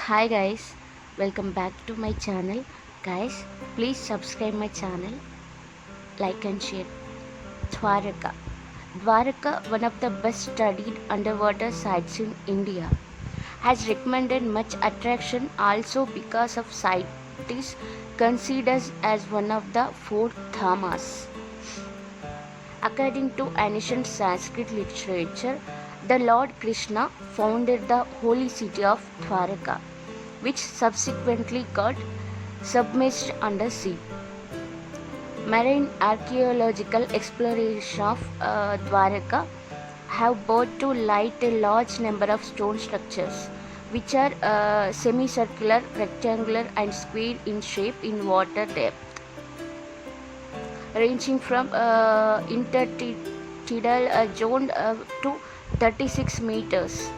Hi guys, welcome back to my channel. Guys, please subscribe my channel, like and share. Dwaraka. Dwaraka, one of the best studied underwater sites in India, has recommended much attraction also because of site is considered as one of the four dhamas. According to ancient Sanskrit literature, the Lord Krishna founded the holy city of Dwaraka, which subsequently got submerged under sea. Marine archaeological exploration of Dwaraka have brought to light a large number of stone structures, which are semicircular, rectangular, and square in shape in water depth, ranging from intertidal zone to 36 meters.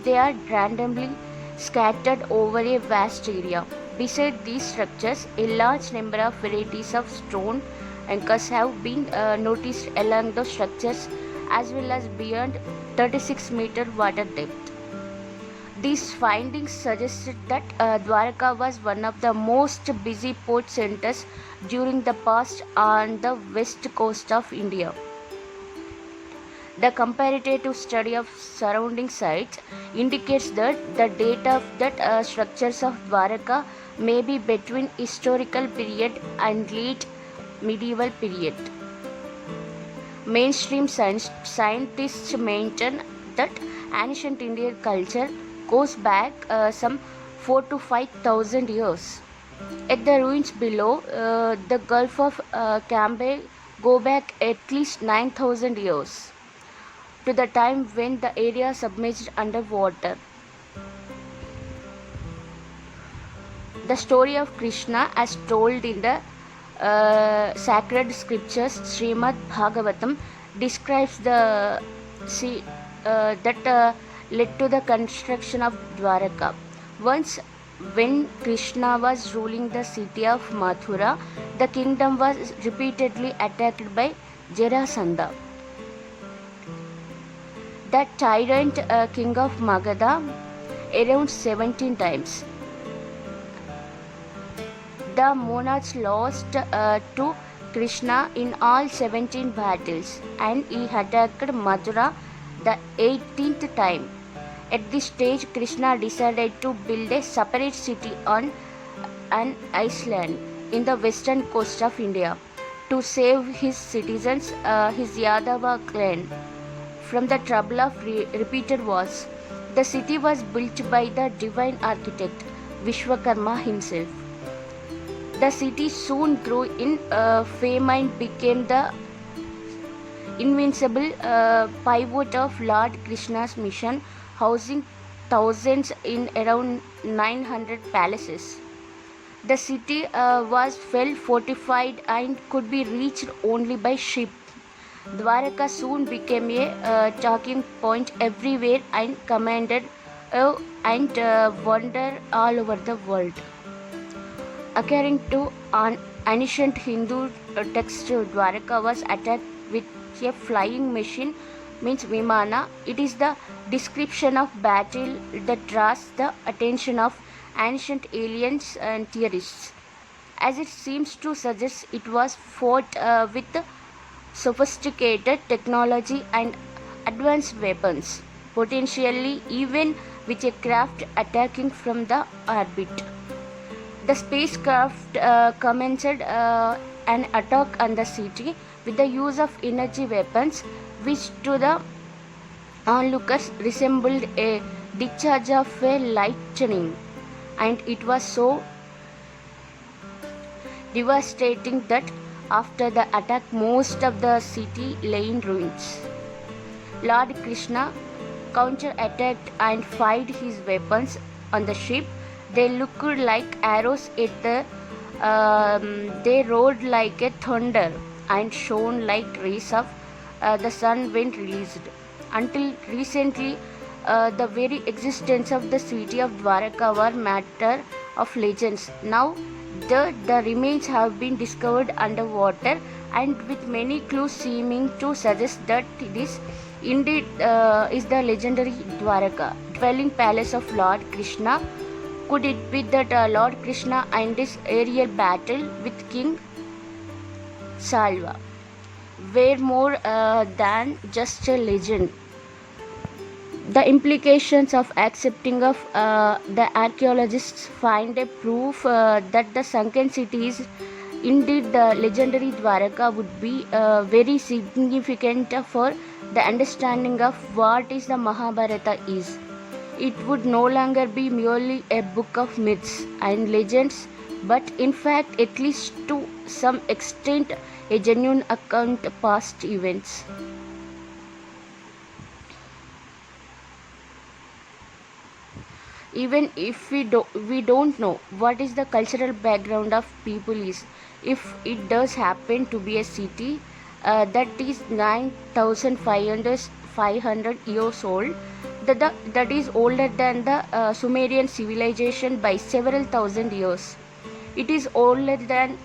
They are randomly scattered over a vast area. Beside these structures, a large number of varieties of stone anchors have been noticed along the structures as well as beyond 36-meter water depth. These findings suggested that Dwaraka was one of the most busy port centers during the past on the west coast of India. The comparative study of surrounding sites indicates that the date of that structures of Dwaraka may be between historical period and late medieval period. Mainstream scientists maintain that ancient Indian culture goes back some 4 to 5,000 years. At the ruins below, the Gulf of Cambay go back at least 9,000 years to the time when the area submerged underwater. The story of Krishna, as told in the sacred scriptures, Srimad Bhagavatam, describes the sea that led to the construction of Dwaraka. Once, when Krishna was ruling the city of Mathura, the kingdom was repeatedly attacked by Jarasandha, the tyrant king of Magadha, around 17 times. The monarchs lost to Krishna in all 17 battles, and he attacked Mathura the 18th time. At this stage, Krishna decided to build a separate city on an island in the western coast of India to save his citizens, his Yadava clan, from the trouble of repeated wars. The city was built by the divine architect Vishwakarma himself. The city soon grew in fame and became the invincible pivot of Lord Krishna's mission, housing thousands in around 900 palaces. The city was well fortified and could be reached only by ship. Dwaraka soon became a talking point everywhere and commanded and wonder all over the world. According to an ancient Hindu text, Dwaraka was attacked with a flying machine, means Vimana. It is the description of battle that draws the attention of ancient aliens and theorists, as it seems to suggest it was fought with sophisticated technology and advanced weapons, potentially even with a craft attacking from the orbit. The spacecraft commenced an attack on the city with the use of energy weapons, which to the onlookers resembled a discharge of a lightning, and it was so devastating that after the attack most of the city lay in ruins. Lord Krishna counter-attacked and fired his weapons on the ship. They looked like arrows at they roared like a thunder and shone like rays of the sun when released. Until recently, the very existence of the city of Dwaraka were matter of legends. Now, the remains have been discovered underwater, and with many clues seeming to suggest that this indeed is the legendary Dwaraka, dwelling palace of Lord Krishna, Could it be that Lord Krishna and his aerial battle with King Salva were more than just a legend? The implications of accepting of the archaeologists find a proof that the sunken cities, indeed the legendary Dwaraka, would be very significant for the understanding of what is the Mahabharata is. It would no longer be merely a book of myths and legends, but in fact, at least to some extent, a genuine account of past events. Even if we don't know what is the cultural background of people is, if it does happen to be a city that is 9500 years old, that is older than the Sumerian civilization by several thousand years. It is older than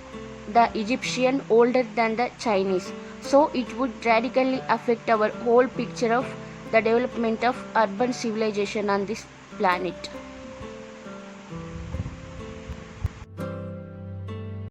the Egyptian, older than the Chinese, so it would radically affect our whole picture of the development of urban civilization on this planet.